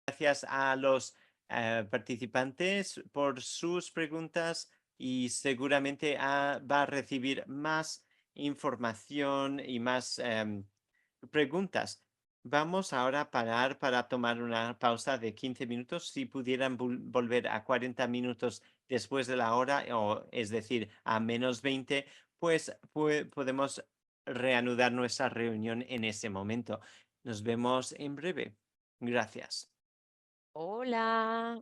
Gracias a los participantes por sus preguntas y seguramente va a recibir más información y más preguntas. Vamos ahora a parar para tomar una pausa de 15 minutos. Si pudieran volver a 40 minutos después de la hora, o es decir, a -20, pues podemos reanudar nuestra reunión en ese momento. Nos vemos en breve. Gracias. Hola,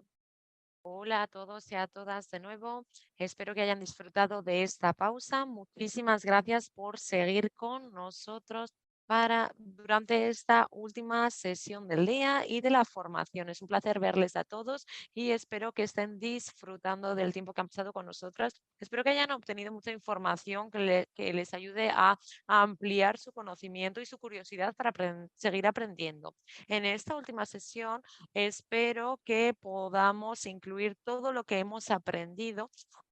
hola a todos y a todas de nuevo. Espero que hayan disfrutado de esta pausa. Muchísimas gracias por seguir con nosotros durante esta última sesión del día y de la formación. Es un placer verles a todos y espero que estén disfrutando del tiempo que han pasado con nosotras. Espero que hayan obtenido mucha información que les ayude a ampliar su conocimiento y su curiosidad para seguir aprendiendo. En esta última sesión espero que podamos incluir todo lo que hemos aprendido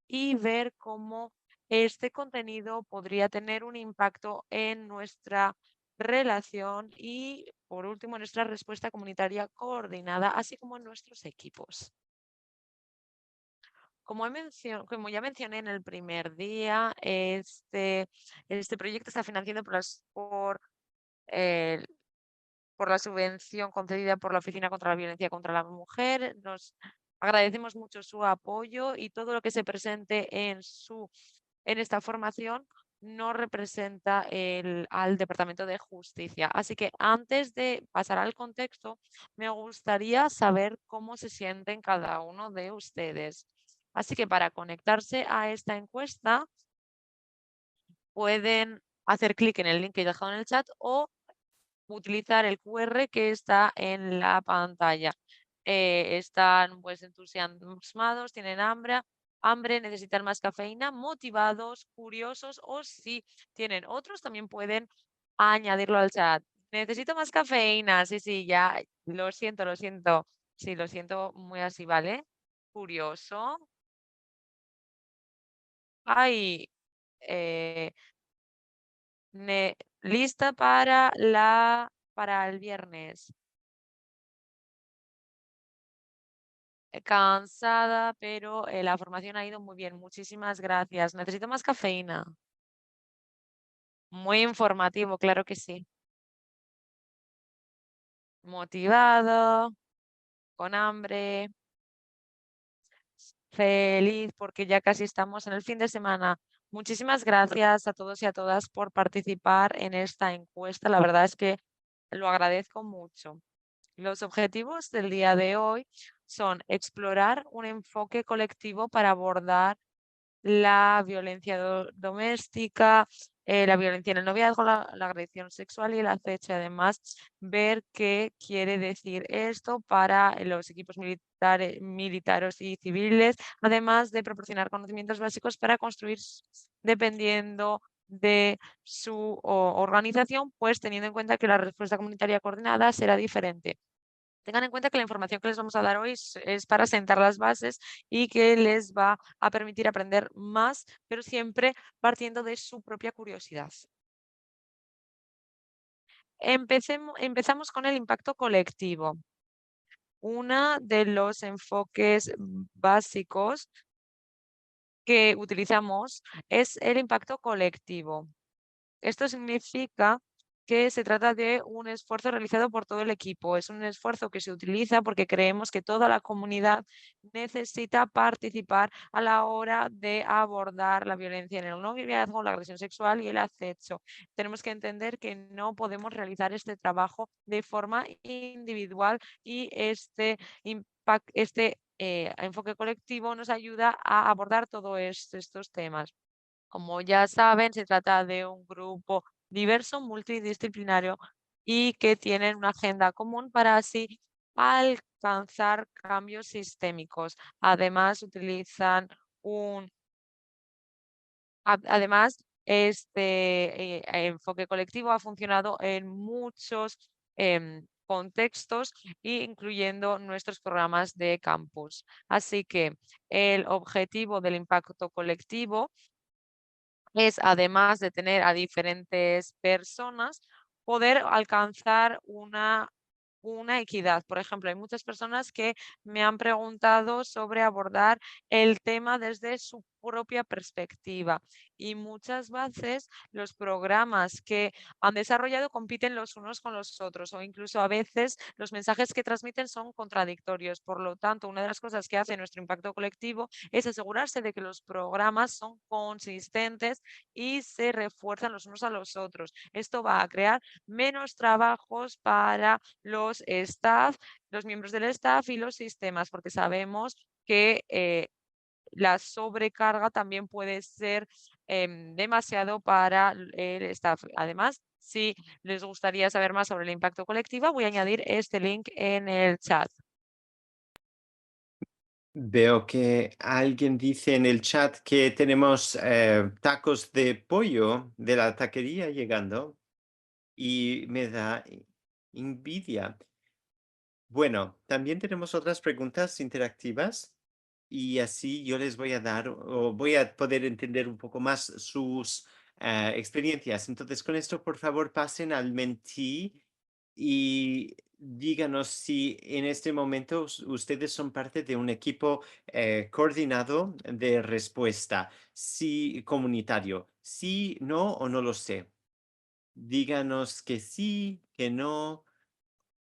y ver cómo este contenido podría tener un impacto en nuestra relación y, por último, en nuestra respuesta comunitaria coordinada, así como en nuestros equipos. Como ya mencioné en el primer día, este proyecto está financiado eh, por la subvención concedida por la Oficina contra la Violencia contra la Mujer. Nos agradecemos mucho su apoyo y todo lo que se presente en esta formación no representa al Departamento de Justicia. Así que antes de pasar al contexto, me gustaría saber cómo se sienten cada uno de ustedes. Así que para conectarse a esta encuesta, pueden hacer clic en el link que he dejado en el chat o utilizar el QR que está en la pantalla. Están pues entusiasmados, tienen hambre, necesitan más cafeína, motivados, curiosos o si tienen otros también pueden añadirlo al chat. Necesito más cafeína, sí, sí, ya, lo siento, lo siento. Sí, lo siento muy así, ¿vale? Curioso. Ay, eh, lista para el viernes. Cansada, pero la formación ha ido muy bien. Muchísimas gracias. Necesito más cafeína. Muy informativo, claro que sí. Motivado, con hambre, feliz porque ya casi estamos en el fin de semana. Muchísimas gracias a todos y a todas por participar en esta encuesta. La verdad es que lo agradezco mucho. Los objetivos del día de hoy son explorar un enfoque colectivo para abordar la violencia doméstica, la violencia en el noviazgo, la agresión sexual y el acecho. Además, ver qué quiere decir esto para los equipos militares y civiles, además de proporcionar conocimientos básicos para construir dependiendo de su organización, pues teniendo en cuenta que la respuesta comunitaria coordinada será diferente. Tengan en cuenta que la información que les vamos a dar hoy es para sentar las bases y que les va a permitir aprender más, pero siempre partiendo de su propia curiosidad. Empezamos con el impacto colectivo. Uno de los enfoques básicos que utilizamos es el impacto colectivo. Esto significa que se trata de un esfuerzo realizado por todo el equipo. Es un esfuerzo que se utiliza porque creemos que toda la comunidad necesita participar a la hora de abordar la violencia en el noviazgo, la agresión sexual y el acecho. Tenemos que entender que no podemos realizar este trabajo de forma individual y este enfoque colectivo nos ayuda a abordar todos estos temas. Como ya saben, se trata de un grupo diverso, multidisciplinario y que tienen una agenda común para así alcanzar cambios sistémicos. Además, además, este enfoque colectivo ha funcionado en muchos contextos, incluyendo nuestros programas de campus. Así que el objetivo del impacto colectivo es, además de tener a diferentes personas, poder alcanzar una equidad. Por ejemplo, hay muchas personas que me han preguntado sobre abordar el tema desde su propia perspectiva y muchas veces los programas que han desarrollado compiten los unos con los otros o incluso a veces los mensajes que transmiten son contradictorios. Por lo tanto, una de las cosas que hace nuestro impacto colectivo es asegurarse de que los programas son consistentes y se refuerzan los unos a los otros. Esto va a crear menos trabajos para los staff, los miembros del staff y los sistemas, porque sabemos que la sobrecarga también puede ser demasiado para el staff. Además, si les gustaría saber más sobre el impacto colectivo, voy a añadir este link en el chat. Veo que alguien dice en el chat que tenemos tacos de pollo de la taquería llegando y me da envidia. Bueno, también tenemos otras preguntas interactivas y así yo les voy a dar o voy a poder entender un poco más sus experiencias. Entonces, con esto, por favor, pasen al Mentí y díganos si en este momento ustedes son parte de un equipo coordinado de respuesta, sí, comunitario. Sí, no o no lo sé. Díganos que sí, que no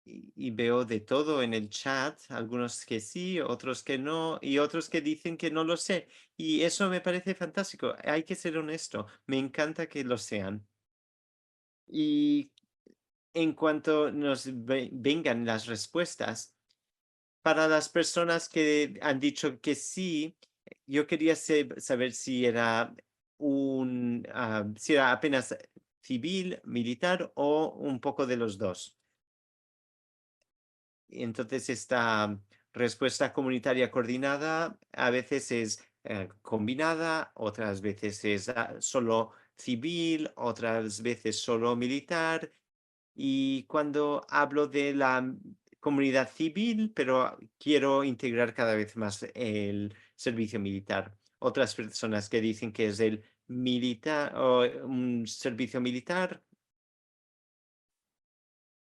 y veo de todo en el chat, algunos que sí, otros que no, y otros que dicen que no lo sé. Y eso me parece fantástico. Hay que ser honesto. Me encanta que lo sean. Y en cuanto nos vengan las respuestas, para las personas que han dicho que sí, yo quería saber si era si era apenas civil, militar o un poco de los dos. Y entonces esta respuesta comunitaria coordinada a veces es combinada, otras veces es solo civil, otras veces solo militar. Y cuando hablo de la comunidad civil, pero quiero integrar cada vez más el servicio militar. Otras personas que dicen que es el militar o un servicio militar.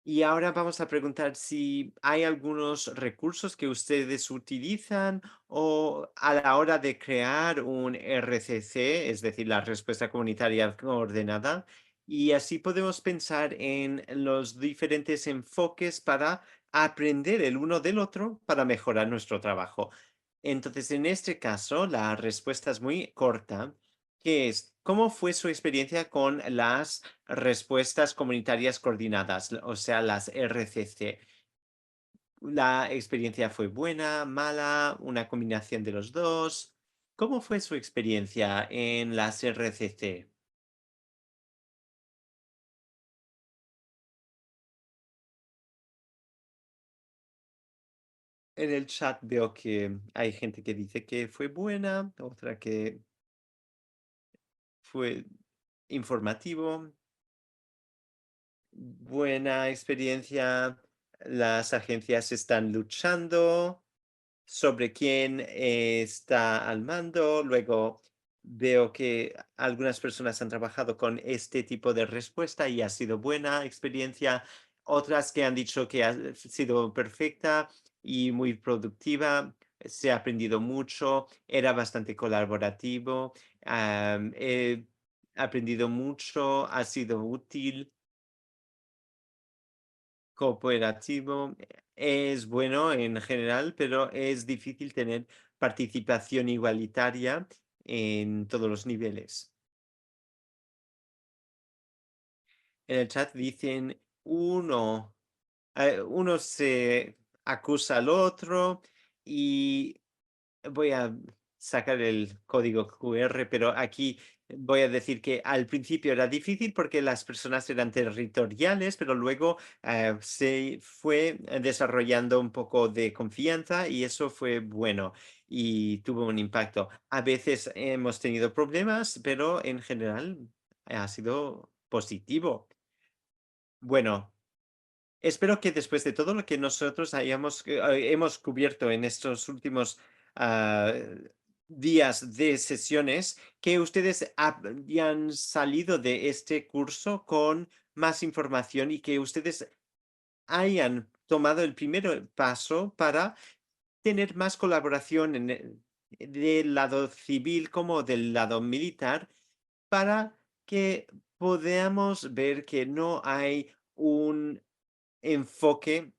Y ahora vamos a preguntar si hay algunos recursos que ustedes utilizan o a la hora de crear un RCC, es decir, la respuesta comunitaria coordenada, y así podemos pensar en los diferentes enfoques para aprender el uno del otro para mejorar nuestro trabajo. Entonces, en este caso, la respuesta es muy corta, que es, ¿cómo fue su experiencia con las respuestas comunitarias coordinadas, o sea, las RCC? ¿La experiencia fue buena, mala, una combinación de los dos? ¿Cómo fue su experiencia en las RCC? En el chat veo que hay gente que dice que fue buena, otra que fue informativo. Buena experiencia. Las agencias están luchando sobre quién está al mando. Luego veo que algunas personas han trabajado con este tipo de respuesta y ha sido buena experiencia. Otras que han dicho que ha sido perfecta y muy productiva. Se ha aprendido mucho, era bastante colaborativo, he aprendido mucho, ha sido útil. Cooperativo es bueno en general, pero es difícil tener participación igualitaria en todos los niveles. En el chat dicen uno se acusa al otro y voy a sacar el código QR, pero aquí voy a decir que al principio era difícil porque las personas eran territoriales, pero luego se fue desarrollando un poco de confianza y eso fue bueno y tuvo un impacto. A veces hemos tenido problemas, pero en general ha sido positivo. Bueno, espero que después de todo lo que nosotros hemos cubierto en estos últimos ah, días de sesiones, que ustedes hayan salido de este curso con más información y que ustedes hayan tomado el primer paso para tener más colaboración del lado civil como del lado militar para que podamos ver que no hay un enfoque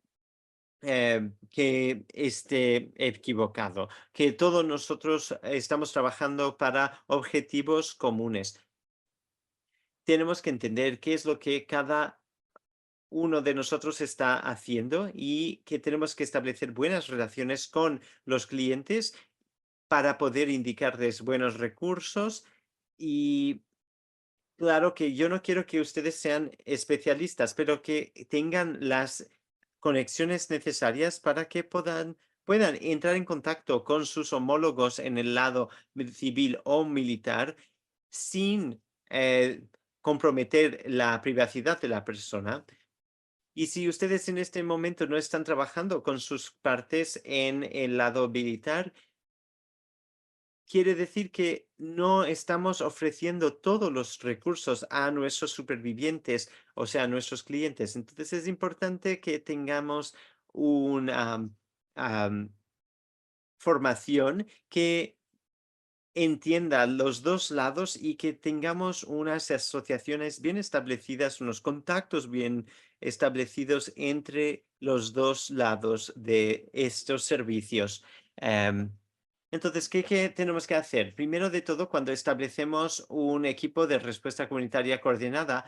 que esté equivocado, que todos nosotros estamos trabajando para objetivos comunes. Tenemos que entender qué es lo que cada uno de nosotros está haciendo y que tenemos que establecer buenas relaciones con los clientes para poder indicarles buenos recursos y claro que yo no quiero que ustedes sean especialistas, pero que tengan las conexiones necesarias para que puedan entrar en contacto con sus homólogos en el lado civil o militar sin comprometer la privacidad de la persona. Y si ustedes en este momento no están trabajando con sus partes en el lado militar, quiere decir que no estamos ofreciendo todos los recursos a nuestros supervivientes, o sea, a nuestros clientes. Entonces es importante que tengamos una formación que entienda los dos lados y que tengamos unas asociaciones bien establecidas, unos contactos bien establecidos entre los dos lados de estos servicios. Em, entonces, ¿qué tenemos que hacer? Primero de todo, cuando establecemos un equipo de respuesta comunitaria coordinada,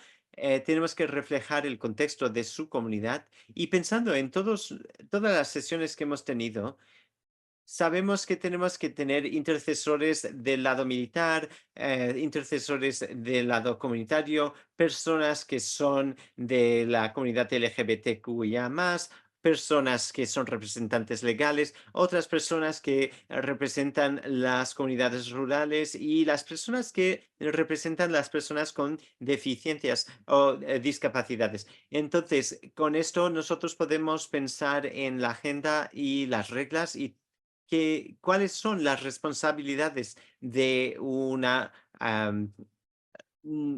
tenemos que reflejar el contexto de su comunidad y pensando en todas las sesiones que hemos tenido, sabemos que tenemos que tener intercesores del lado militar, intercesores del lado comunitario, personas que son de la comunidad LGBTQIA+, personas que son representantes legales, otras personas que representan las comunidades rurales y las personas que representan las personas con deficiencias o discapacidades. Entonces, con esto nosotros podemos pensar en la agenda y las reglas y cuáles son las responsabilidades de mm,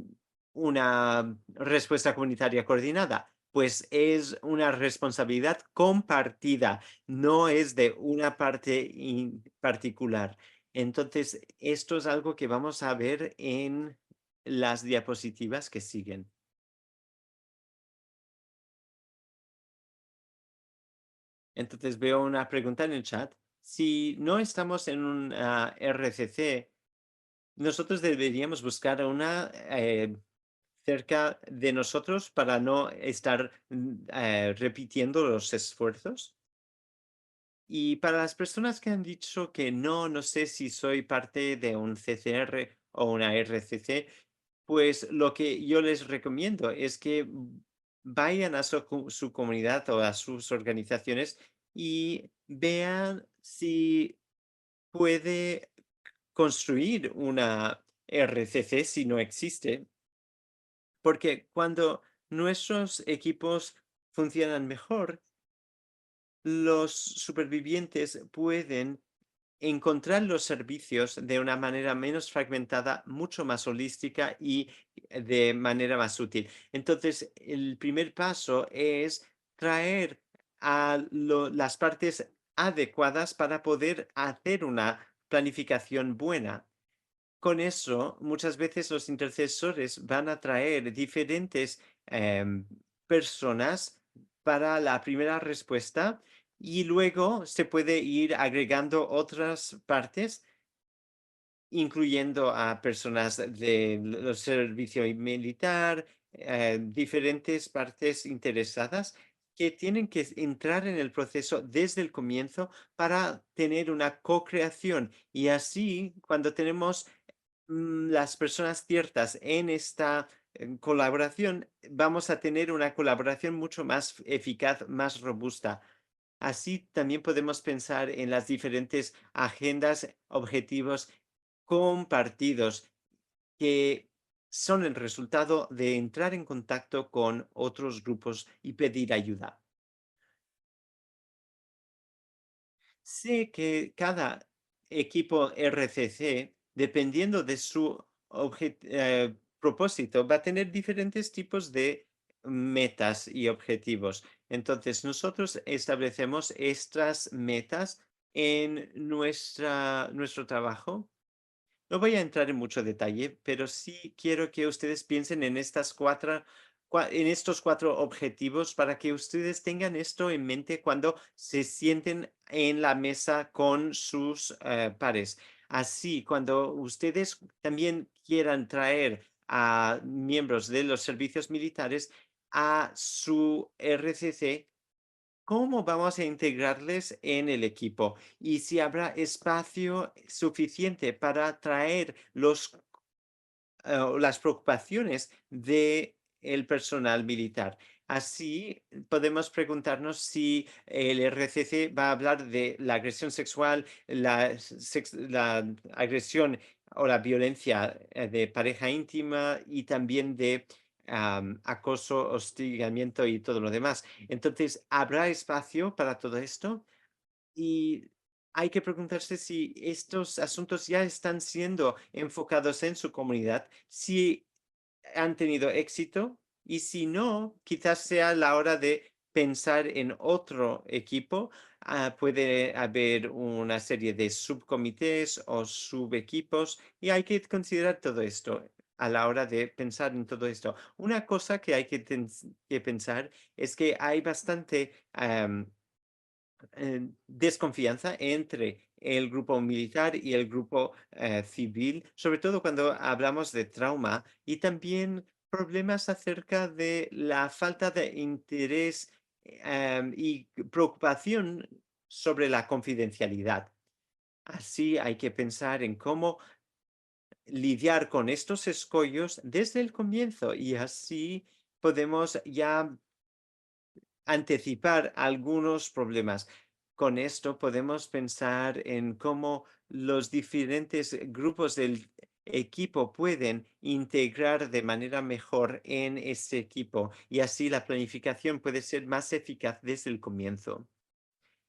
una respuesta comunitaria coordinada. Pues es una responsabilidad compartida, no es de una parte particular. Entonces, esto es algo que vamos a ver en las diapositivas que siguen. Entonces, veo una pregunta en el chat. Si no estamos en un RCC, nosotros deberíamos buscar una cerca de nosotros para no estar repitiendo los esfuerzos. Y para las personas que han dicho que no sé si soy parte de un CCR o una RCC, pues lo que yo les recomiendo es que vayan a su comunidad o a sus organizaciones y vean si puede construir una RCC si no existe, porque cuando nuestros equipos funcionan mejor, los supervivientes pueden encontrar los servicios de una manera menos fragmentada, mucho más holística y de manera más útil. Entonces, el primer paso es traer a las partes adecuadas para poder hacer una planificación buena. Con eso, muchas veces los intercesores van a traer diferentes personas para la primera respuesta y luego se puede ir agregando otras partes, incluyendo a personas del servicio militar, diferentes partes interesadas que tienen que entrar en el proceso desde el comienzo para tener una co-creación. Y así, cuando tenemos las personas ciertas en esta colaboración, vamos a tener una colaboración mucho más eficaz, más robusta. Así también podemos pensar en las diferentes agendas, objetivos compartidos que son el resultado de entrar en contacto con otros grupos y pedir ayuda. Sé que cada equipo RCC, dependiendo de su propósito, va a tener diferentes tipos de metas y objetivos. Entonces, nosotros establecemos estas metas en nuestro trabajo. No voy a entrar en mucho detalle, pero sí quiero que ustedes piensen en en estos 4 objetivos para que ustedes tengan esto en mente cuando se sienten en la mesa con sus pares. Así, cuando ustedes también quieran traer a miembros de los servicios militares a su RCC, ¿cómo vamos a integrarles en el equipo? Y si habrá espacio suficiente para traer las preocupaciones de el personal militar. Así podemos preguntarnos si el RCC va a hablar de la agresión sexual, la agresión o la violencia de pareja íntima y también de acoso, hostigamiento y todo lo demás. Entonces, ¿habrá espacio para todo esto? Y hay que preguntarse si estos asuntos ya están siendo enfocados en su comunidad, si han tenido éxito y si no, quizás sea la hora de pensar en otro equipo. Puede haber una serie de subcomités o subequipos y hay que considerar todo esto a la hora de pensar en todo esto. Una cosa que hay que pensar es que hay bastante desconfianza entre el grupo militar y el grupo civil, sobre todo cuando hablamos de trauma y también problemas acerca de la falta de interés y preocupación sobre la confidencialidad. Así hay que pensar en cómo lidiar con estos escollos desde el comienzo y así podemos ya anticipar algunos problemas. Con esto podemos pensar en cómo los diferentes grupos del equipo pueden integrar de manera mejor en ese equipo y así la planificación puede ser más eficaz desde el comienzo.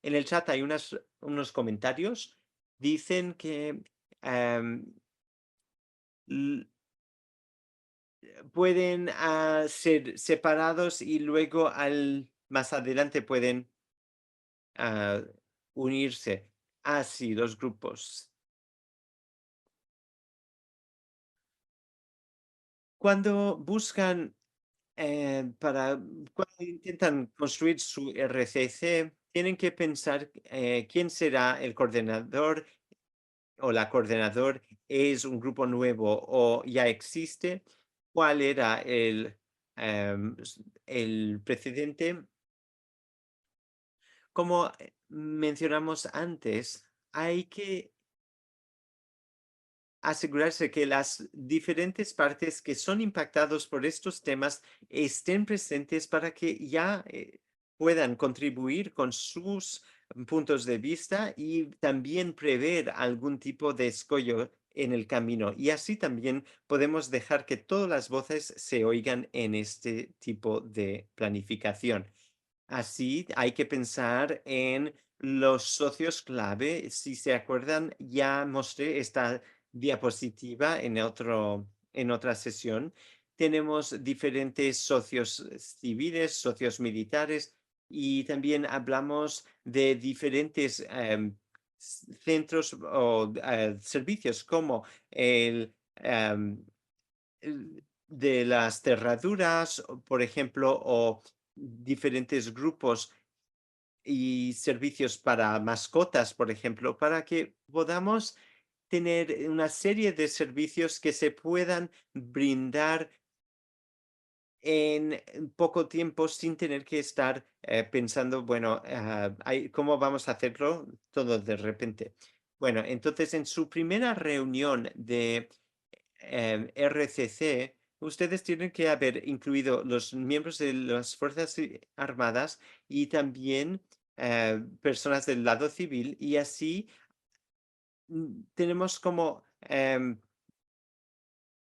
En el chat hay unos comentarios. Dicen que em, l- pueden ser separados y luego más adelante pueden a unirse. Sí, los grupos. Cuando buscan, cuando intentan construir su RCC, tienen que pensar quién será el coordinador o la coordinador, es un grupo nuevo o ya existe, cuál era el precedente. Como mencionamos antes, hay que asegurarse que las diferentes partes que son impactados por estos temas estén presentes para que ya puedan contribuir con sus puntos de vista y también prever algún tipo de escollo en el camino. Y así también podemos dejar que todas las voces se oigan en este tipo de planificación. Así hay que pensar en los socios clave. Si se acuerdan, ya mostré esta diapositiva en otra sesión. Tenemos diferentes socios civiles, socios militares y también hablamos de diferentes centros o servicios como de las cerraduras, por ejemplo, o diferentes grupos y servicios para mascotas, por ejemplo, para que podamos tener una serie de servicios que se puedan brindar en poco tiempo sin tener que estar pensando, bueno, ¿cómo vamos a hacerlo todo de repente? Bueno, entonces en su primera reunión de RCC, ustedes tienen que haber incluido los miembros de las Fuerzas Armadas y también personas del lado civil y así tenemos como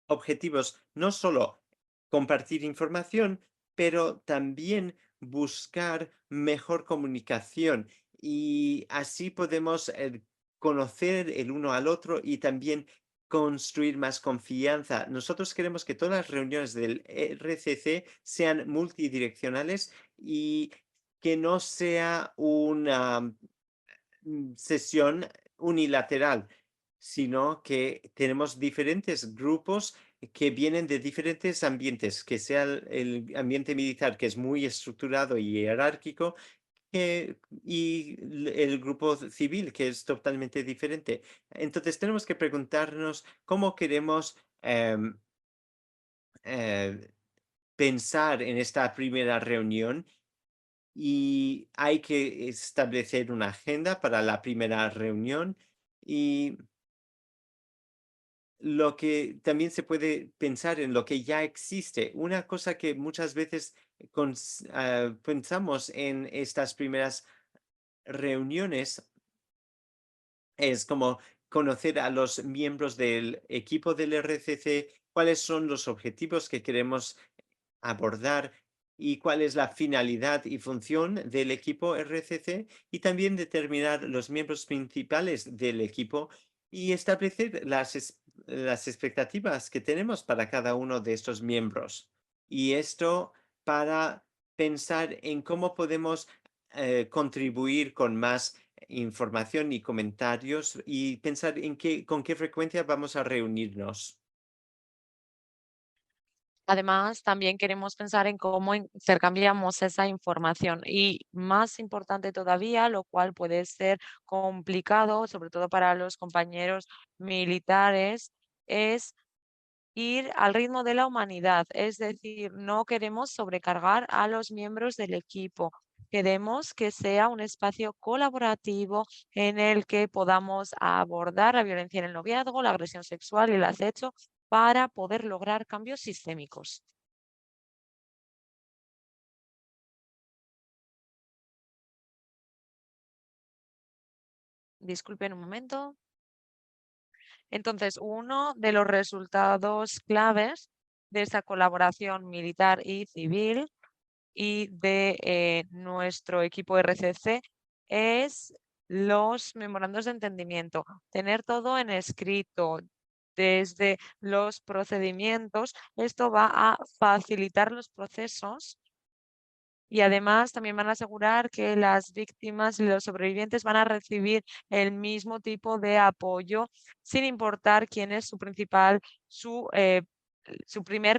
objetivos no solo compartir información, pero también buscar mejor comunicación y así podemos conocer el uno al otro y también construir más confianza. Nosotros queremos que todas las reuniones del RCC sean multidireccionales y que no sea una sesión unilateral, sino que tenemos diferentes grupos que vienen de diferentes ambientes, que sea el ambiente militar, que es muy estructurado y jerárquico, el grupo civil, que es totalmente diferente. Entonces tenemos que preguntarnos cómo queremos eh, pensar en esta primera reunión y hay que establecer una agenda para la primera reunión y lo que también se puede pensar en lo que ya existe. Una cosa que muchas veces pensamos en estas primeras reuniones es como conocer a los miembros del equipo del RCC, cuáles son los objetivos que queremos abordar y cuál es la finalidad y función del equipo RCC y también determinar los miembros principales del equipo y establecer las expectativas que tenemos para cada uno de estos miembros. Y esto para pensar en cómo podemos contribuir con más información y comentarios y pensar en con qué frecuencia vamos a reunirnos. Además, también queremos pensar en cómo intercambiamos esa información y más importante todavía, lo cual puede ser complicado, sobre todo para los compañeros militares, es ir al ritmo de la humanidad. Es decir, no queremos sobrecargar a los miembros del equipo. Queremos que sea un espacio colaborativo en el que podamos abordar la violencia en el noviazgo, la agresión sexual y el acecho para poder lograr cambios sistémicos. Disculpen un momento. Entonces, uno de los resultados claves de esta colaboración militar y civil y de nuestro equipo RCC es los memorandos de entendimiento. Tener todo en escrito desde los procedimientos. Esto va a facilitar los procesos y además también van a asegurar que las víctimas y los sobrevivientes van a recibir el mismo tipo de apoyo sin importar quién es su primer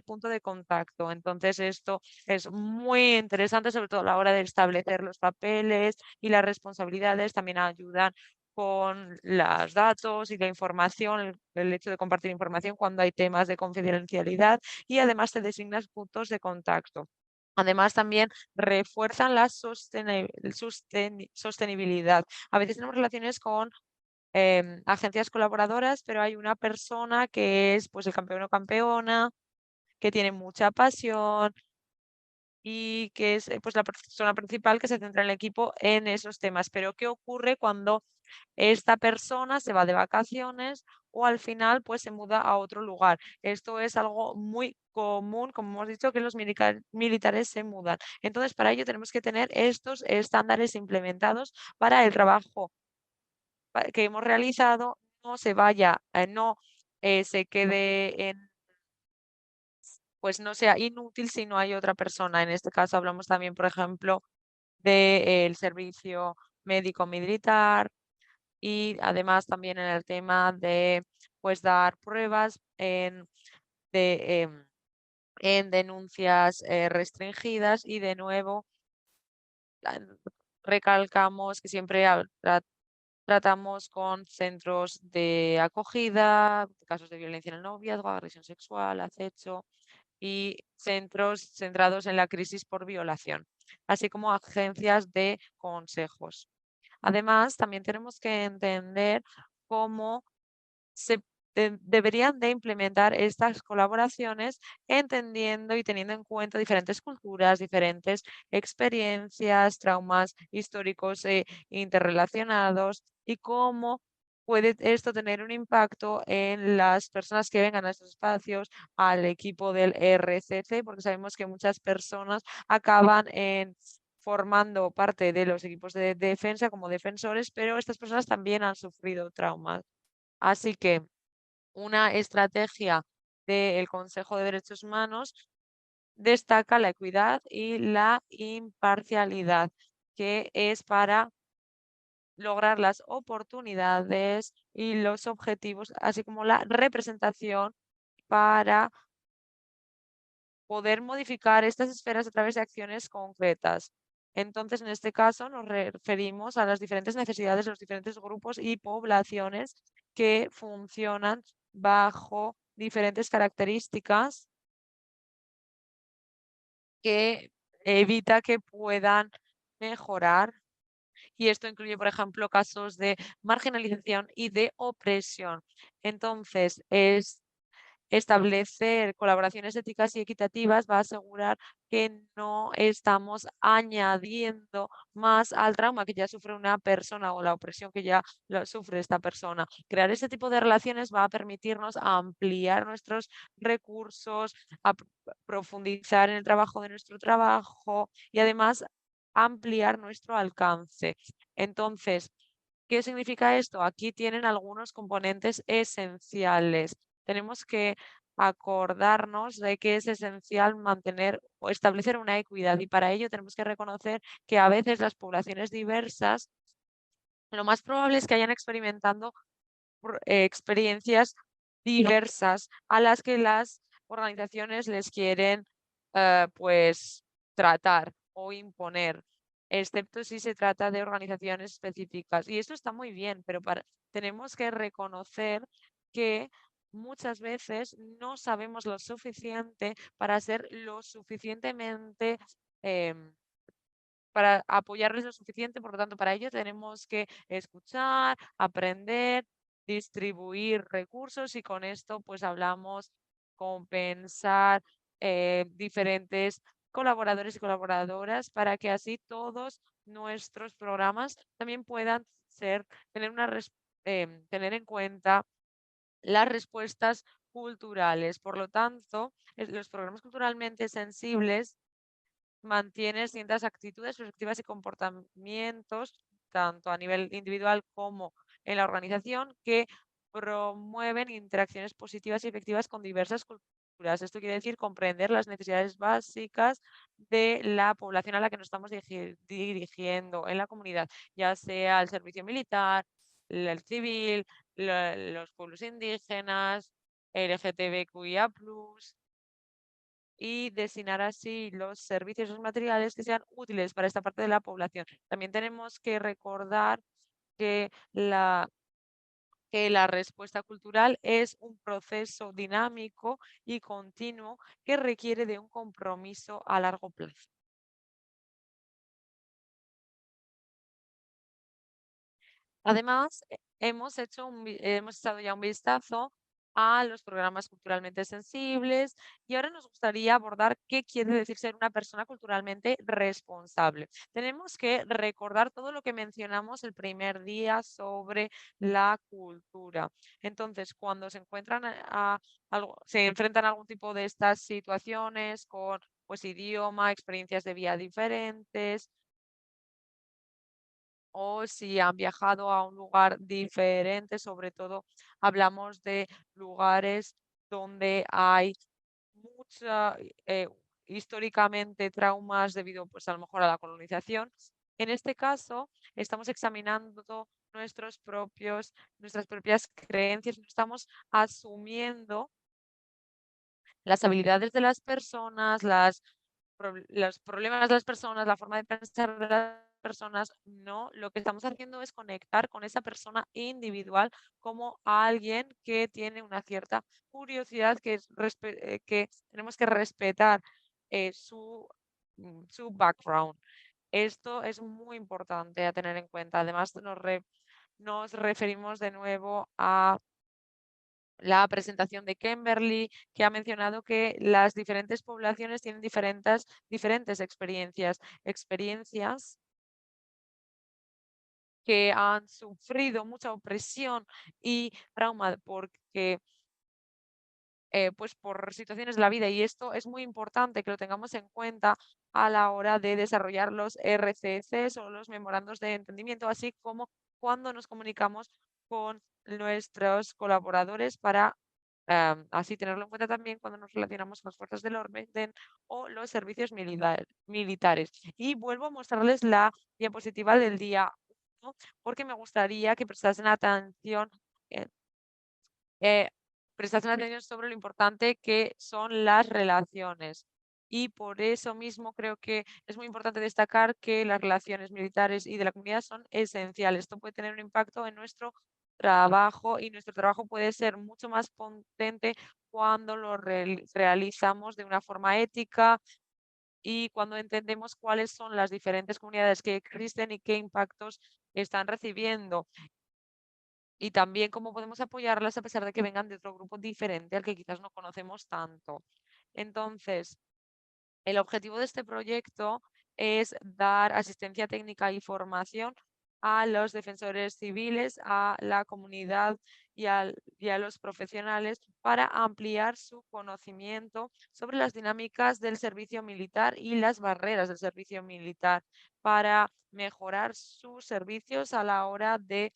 punto de contacto. Entonces, esto es muy interesante, sobre todo a la hora de establecer los papeles y las responsabilidades. También ayudan con los datos y la información, el hecho de compartir información cuando hay temas de confidencialidad y además te designas puntos de contacto. Además, también refuerzan la sostenibilidad. A veces tenemos relaciones con agencias colaboradoras, pero hay una persona que es pues el campeón o campeona, que tiene mucha pasión y que es pues la persona principal que se centra en el equipo en esos temas. Pero ¿qué ocurre cuando esta persona se va de vacaciones o al final pues se muda a otro lugar? Esto es algo muy común, como hemos dicho, que los militares se mudan. Entonces, para ello tenemos que tener estos estándares implementados para el trabajo que hemos realizado, no se vaya, no se quede en, pues no sea inútil si no hay otra persona. En este caso hablamos también, por ejemplo, del servicio médico militar y además también en el tema de pues dar pruebas de, en denuncias restringidas y de nuevo la- recalcamos que siempre tratamos con centros de acogida, casos de violencia en el noviazgo, agresión sexual, acecho y centros centrados en la crisis por violación, así como agencias de consejos. Además, también tenemos que entender cómo se deberían de implementar estas colaboraciones entendiendo y teniendo en cuenta diferentes culturas, diferentes experiencias, traumas históricos e interrelacionados y cómo puede esto tener un impacto en las personas que vengan a estos espacios, al equipo del RCC, porque sabemos que muchas personas acaban formando parte de los equipos de defensa como defensores, pero estas personas también han sufrido traumas. Así que una estrategia del Consejo de Derechos Humanos destaca la equidad y la imparcialidad, que es para lograr las oportunidades y los objetivos, así como la representación para poder modificar estas esferas a través de acciones concretas. Entonces, en este caso, nos referimos a las diferentes necesidades de los diferentes grupos y poblaciones que funcionan bajo diferentes características que evita que puedan mejorar. Y esto incluye, por ejemplo, casos de marginalización y de opresión. Entonces, establecer colaboraciones éticas y equitativas va a asegurar que no estamos añadiendo más al trauma que ya sufre una persona o la opresión que ya lo sufre esta persona. Crear ese tipo de relaciones va a permitirnos ampliar nuestros recursos, profundizar en el trabajo de nuestro trabajo y además ampliar nuestro alcance. Entonces, ¿qué significa esto? Aquí tienen algunos componentes esenciales. Tenemos que acordarnos de que es esencial mantener o establecer una equidad y para ello tenemos que reconocer que a veces las poblaciones diversas lo más probable es que hayan experimentando experiencias diversas a las que las organizaciones les quieren pues tratar o imponer, excepto si se trata de organizaciones específicas. Y esto está muy bien, pero tenemos que reconocer que muchas veces no sabemos lo suficiente para ser lo suficientemente em, para apoyarles lo suficiente, por lo tanto, para ello tenemos que escuchar, aprender, distribuir recursos y con esto pues hablamos compensar diferentes colaboradores y colaboradoras para que así todos nuestros programas también puedan tener tener en cuenta las respuestas culturales. Por lo tanto, los programas culturalmente sensibles mantiene ciertas actitudes, perspectivas y comportamientos, tanto a nivel individual como en la organización, que promueven interacciones positivas y efectivas con diversas culturas. Esto quiere decir comprender las necesidades básicas de la población a la que nos estamos dirigiendo en la comunidad, ya sea el servicio militar, el civil, los pueblos indígenas, LGTBQIA+, y destinar así los servicios y los materiales que sean útiles para esta parte de la población. También tenemos que recordar que la respuesta cultural es un proceso dinámico y continuo que requiere de un compromiso a largo plazo. Además, hemos echado ya un vistazo a los programas culturalmente sensibles y ahora nos gustaría abordar qué quiere decir ser una persona culturalmente responsable. Tenemos que recordar todo lo que mencionamos el primer día sobre la cultura. Entonces, cuando se encuentran se enfrentan a algún tipo de estas situaciones con pues idioma, experiencias de vida diferentes, o si han viajado a un lugar diferente, sobre todo hablamos de lugares donde hay mucha, históricamente traumas debido pues a lo mejor a la colonización. En este caso, estamos examinando nuestras propias creencias, estamos asumiendo las habilidades de las personas, los problemas de las personas, la forma de pensar de las personas, no, lo que estamos haciendo es conectar con esa persona individual como alguien que tiene una cierta curiosidad que tenemos que respetar su background. Esto es muy importante a tener en cuenta. Además, nos referimos de nuevo a la presentación de Kimberly, que ha mencionado que las diferentes poblaciones tienen diferentes experiencias que han sufrido mucha opresión y trauma porque pues por situaciones de la vida y esto es muy importante que lo tengamos en cuenta a la hora de desarrollar los RCCs o los memorandos de entendimiento, así como cuando nos comunicamos con nuestros colaboradores para así tenerlo en cuenta también cuando nos relacionamos con las fuerzas del orden o los servicios militares. Y vuelvo a mostrarles la diapositiva del día 1 porque me gustaría que prestasen atención. eh, eh, Prestasen atención sobre lo importante que son las relaciones. Y por eso mismo creo que es muy importante destacar que las relaciones militares y de la comunidad son esenciales. Esto puede tener un impacto en nuestro trabajo y nuestro trabajo puede ser mucho más potente cuando lo realizamos de una forma ética y cuando entendemos cuáles son las diferentes comunidades que existen y qué impactos están recibiendo y también cómo podemos apoyarlas a pesar de que vengan de otro grupo diferente al que quizás no conocemos tanto. Entonces, el objetivo de este proyecto es dar asistencia técnica y formación a los defensores civiles, a la comunidad y a los profesionales para ampliar su conocimiento sobre las dinámicas del servicio militar y las barreras del servicio militar, para mejorar sus servicios a la hora de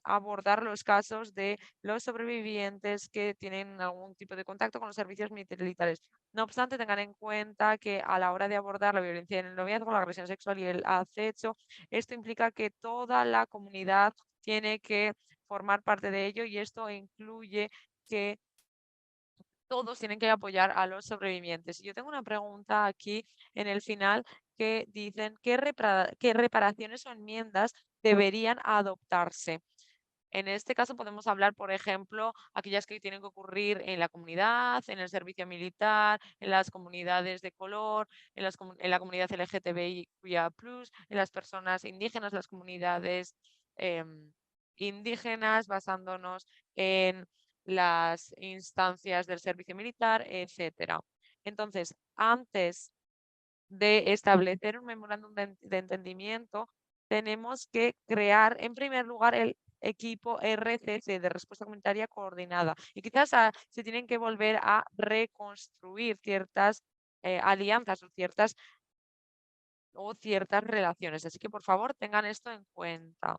abordar los casos de los sobrevivientes que tienen algún tipo de contacto con los servicios militares. No obstante, tengan en cuenta que a la hora de abordar la violencia en el noviazgo, la agresión sexual y el acecho, esto implica que toda la comunidad tiene que formar parte de ello y esto incluye que todos tienen que apoyar a los sobrevivientes. Y yo tengo una pregunta aquí en el final que dicen qué reparaciones o enmiendas deberían adoptarse. En este caso podemos hablar, por ejemplo, aquellas que tienen que ocurrir en la comunidad, en el servicio militar, en las comunidades de color, en la comunidad LGTBIQIA+, en las personas indígenas, las comunidades em, indígenas, basándonos en las instancias del servicio militar, etcétera. Entonces, antes de establecer un memorándum de entendimiento, tenemos que crear, en primer lugar, el equipo RCC de respuesta comunitaria coordinada. Y quizás se tienen que volver a reconstruir ciertas alianzas o ciertas relaciones. Así que, por favor, tengan esto en cuenta.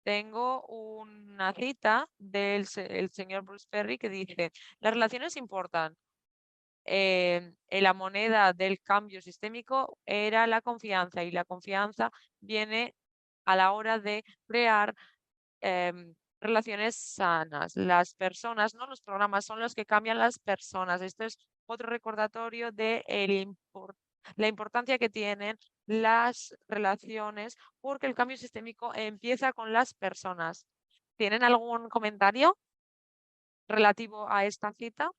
Tengo una cita del el señor Bruce Perry que dice, las relaciones importan. En la moneda del cambio sistémico era la confianza y la confianza viene a la hora de crear relaciones sanas. Las personas, no los programas, son los que cambian las personas. Esto es otro recordatorio de la importancia que tienen las relaciones porque el cambio sistémico empieza con las personas. ¿Tienen algún comentario relativo a esta cita?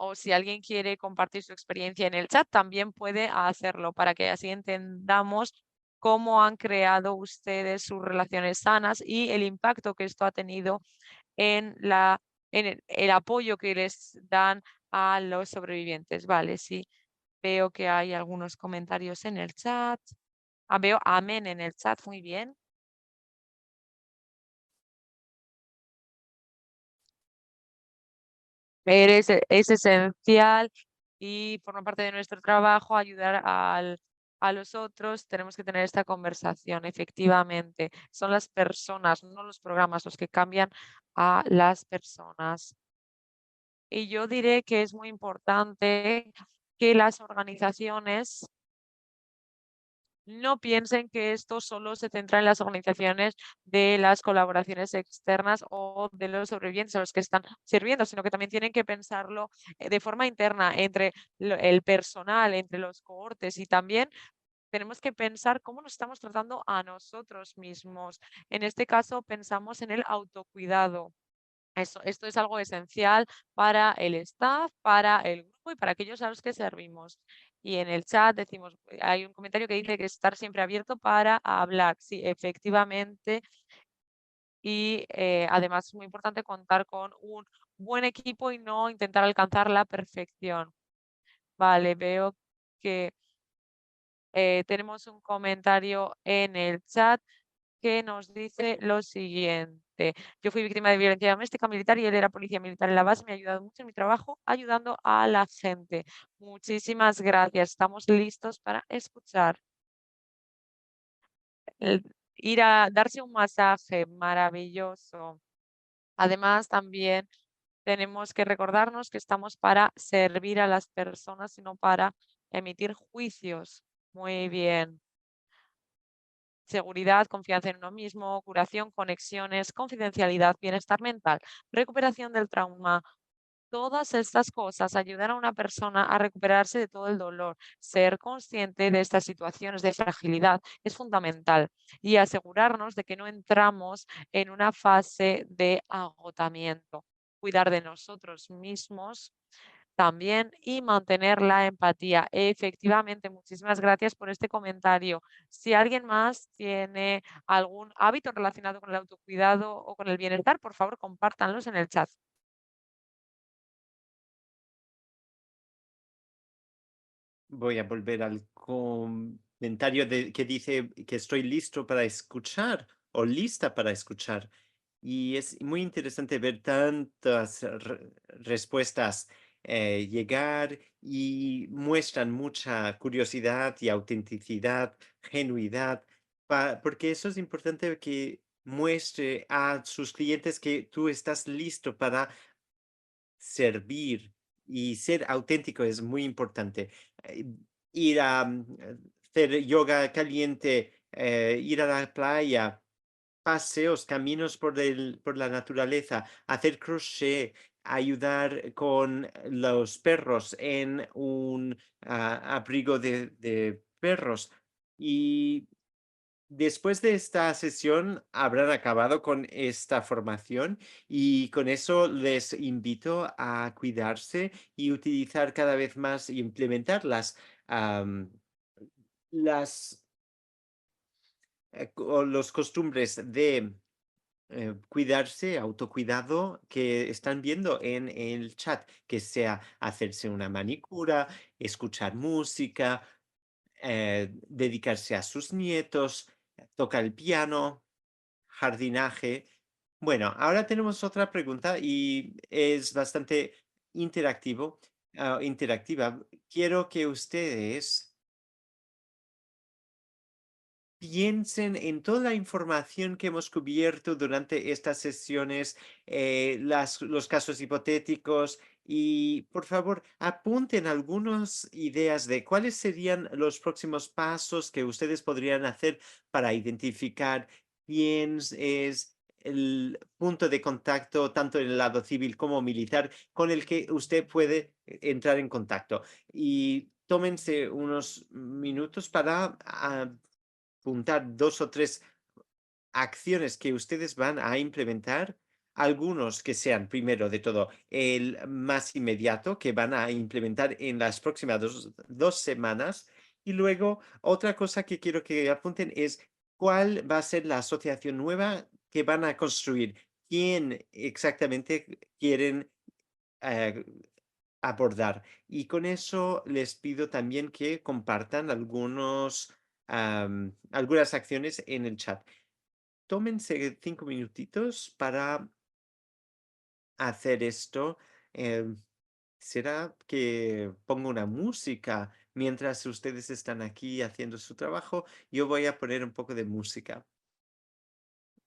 O si alguien quiere compartir su experiencia en el chat, también puede hacerlo para que así entendamos cómo han creado ustedes sus relaciones sanas y el impacto que esto ha tenido en el apoyo que les dan a los sobrevivientes. Vale, sí, veo que hay algunos comentarios en el chat. Veo amén en el chat, muy bien. Es esencial y forma parte de nuestro trabajo ayudar a los otros. Tenemos que tener esta conversación, efectivamente. Son las personas, no los programas, los que cambian a las personas. Y yo diré que es muy importante que las organizaciones no piensen que esto solo se centra en las organizaciones de las colaboraciones externas o de los sobrevivientes a los que están sirviendo, sino que también tienen que pensarlo de forma interna entre el personal, entre los cohortes y también tenemos que pensar cómo nos estamos tratando a nosotros mismos. En este caso, pensamos en el autocuidado. Esto es algo esencial para el staff, para el grupo y para aquellos a los que servimos. Y en el chat decimos, hay un comentario que dice que estar siempre abierto para hablar. Sí, efectivamente. Y además es muy importante contar con un buen equipo y no intentar alcanzar la perfección. Vale, veo que tenemos un comentario en el chat que nos dice lo siguiente. Yo fui víctima de violencia doméstica militar y él era policía militar en la base. Me ha ayudado mucho en mi trabajo ayudando a la gente. Muchísimas gracias. Estamos listos para escuchar. ir a darse un masaje maravilloso. Además, también tenemos que recordarnos que estamos para servir a las personas y no para emitir juicios. Muy bien. Seguridad, confianza en uno mismo, curación, conexiones, confidencialidad, bienestar mental, recuperación del trauma. Todas estas cosas ayudan a una persona a recuperarse de todo el dolor. Ser consciente de estas situaciones de fragilidad es fundamental y asegurarnos de que no entramos en una fase de agotamiento. Cuidar de nosotros mismos también y mantener la empatía. Efectivamente, muchísimas gracias por este comentario. Si alguien más tiene algún hábito relacionado con el autocuidado o con el bienestar, por favor, compártanlos en el chat. Voy a volver al comentario que dice que estoy listo para escuchar o lista para escuchar. Y es muy interesante ver tantas respuestas llegar y muestran mucha curiosidad y autenticidad, genuidad, porque eso es importante que muestre a sus clientes que tú estás listo para servir y ser auténtico es muy importante. Eh, Ir a hacer yoga caliente, ir a la playa, paseos, caminos por la naturaleza, hacer crochet, ayudar con los perros en un abrigo de perros. Y después de esta sesión habrán acabado con esta formación y con eso les invito a cuidarse y utilizar cada vez más y implementar las los costumbres de cuidarse, autocuidado que están viendo en el chat, que sea hacerse una manicura, escuchar música, dedicarse a sus nietos, tocar el piano, jardinaje. Bueno, ahora tenemos otra pregunta y es bastante interactiva. Quiero que ustedes piensen en toda la información que hemos cubierto durante estas sesiones, los casos hipotéticos y por favor apunten algunas ideas de cuáles serían los próximos pasos que ustedes podrían hacer para identificar quién es el punto de contacto tanto en el lado civil como militar con el que usted puede entrar en contacto. Y tómense unos minutos para apuntar 2 o 3 acciones que ustedes van a implementar, algunos que sean, primero de todo, el más inmediato, que van a implementar en las próximas 2 semanas, y luego otra cosa que quiero que apunten es cuál va a ser la asociación nueva que van a construir, quién exactamente quieren, eh, abordar. Y con eso les pido también que compartan algunas acciones en el chat. Tómense 5 minutitos para hacer esto. Em, ¿Será que pongo una música mientras ustedes están aquí haciendo su trabajo? Yo voy a poner un poco de música.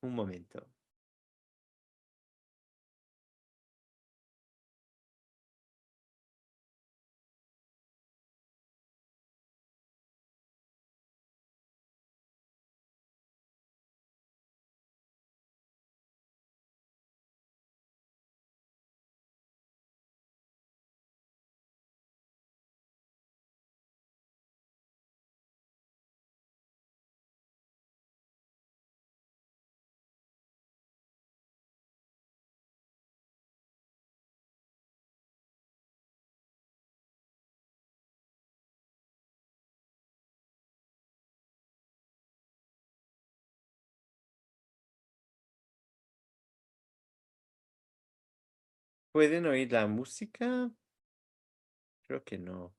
Un momento. ¿Pueden oír la música? Creo que no.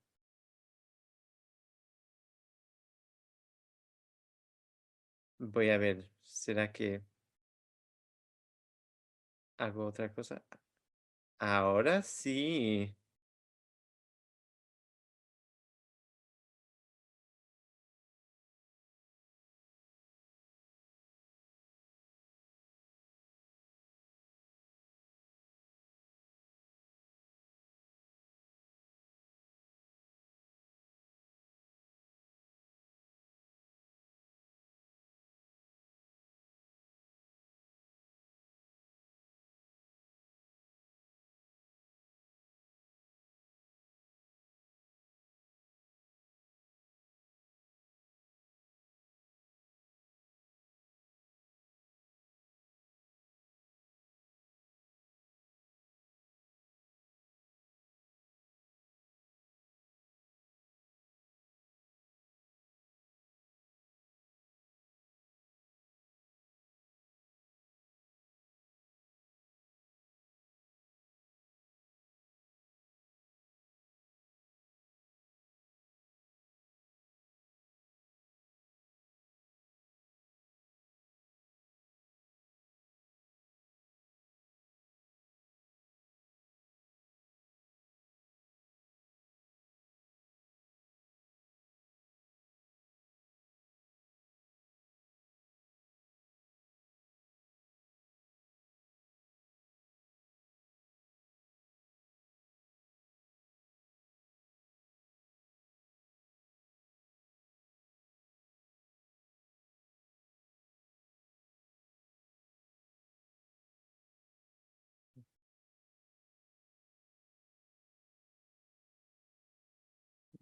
Voy a ver, ¿será que hago otra cosa? Ahora sí.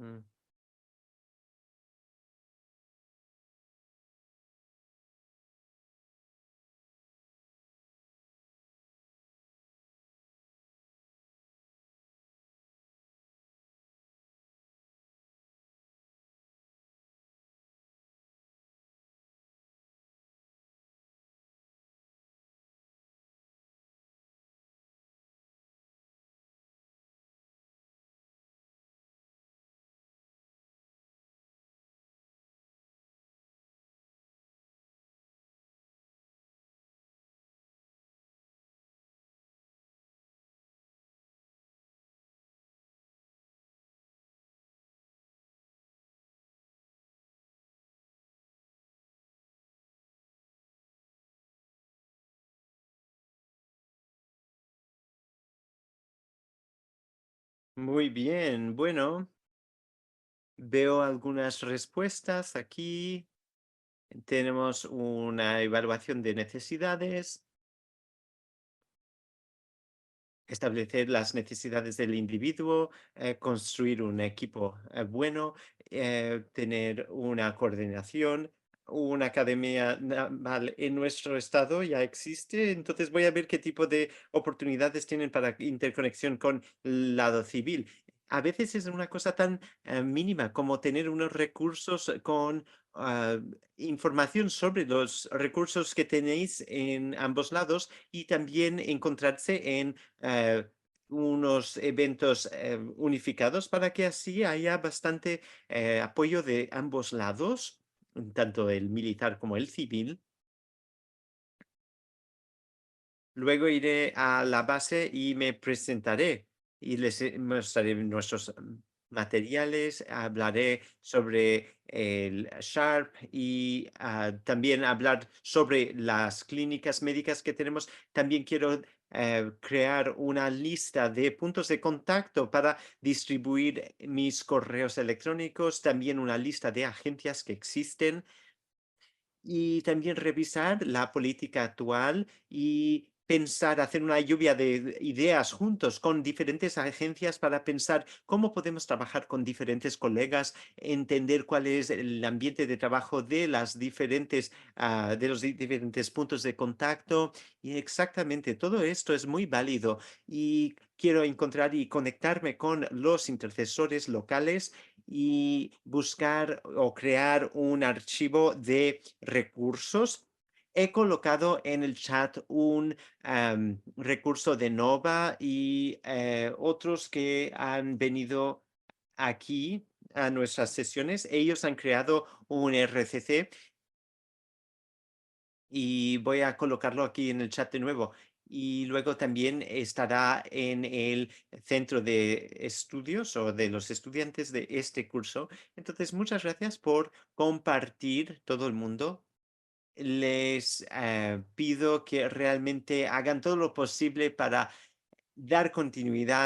Mm. Muy bien, bueno, veo algunas respuestas aquí. Tenemos una evaluación de necesidades, establecer las necesidades del individuo, construir un equipo bueno, tener una coordinación. Una academia naval en nuestro estado ya existe, entonces voy a ver qué tipo de oportunidades tienen para interconexión con el lado civil. A veces es una cosa tan mínima como tener unos recursos con ah, información sobre los recursos que tenéis en ambos lados y también encontrarse en eh, unos eventos unificados para que así haya bastante apoyo de ambos lados, tanto el militar como el civil. Luego iré a la base y me presentaré y les mostraré nuestros materiales, hablaré sobre el Sharp y también hablar sobre las clínicas médicas que tenemos. También quiero crear una lista de puntos de contacto para distribuir mis correos electrónicos, también una lista de agencias que existen y también revisar la política actual y pensar, hacer una lluvia de ideas juntos con diferentes agencias para pensar cómo podemos trabajar con diferentes colegas, entender cuál es el ambiente de trabajo de las diferentes, de los diferentes puntos de contacto. Y exactamente todo esto es muy válido y quiero encontrar y conectarme con los intercesores locales y buscar o crear un archivo de recursos. He colocado en el chat un recurso de Nova y otros que han venido aquí a nuestras sesiones. Ellos han creado un RCC y voy a colocarlo aquí en el chat de nuevo. Y luego también estará en el centro de estudios o de los estudiantes de este curso. Entonces, muchas gracias por compartir todo el mundo. Les pido que realmente hagan todo lo posible para dar continuidad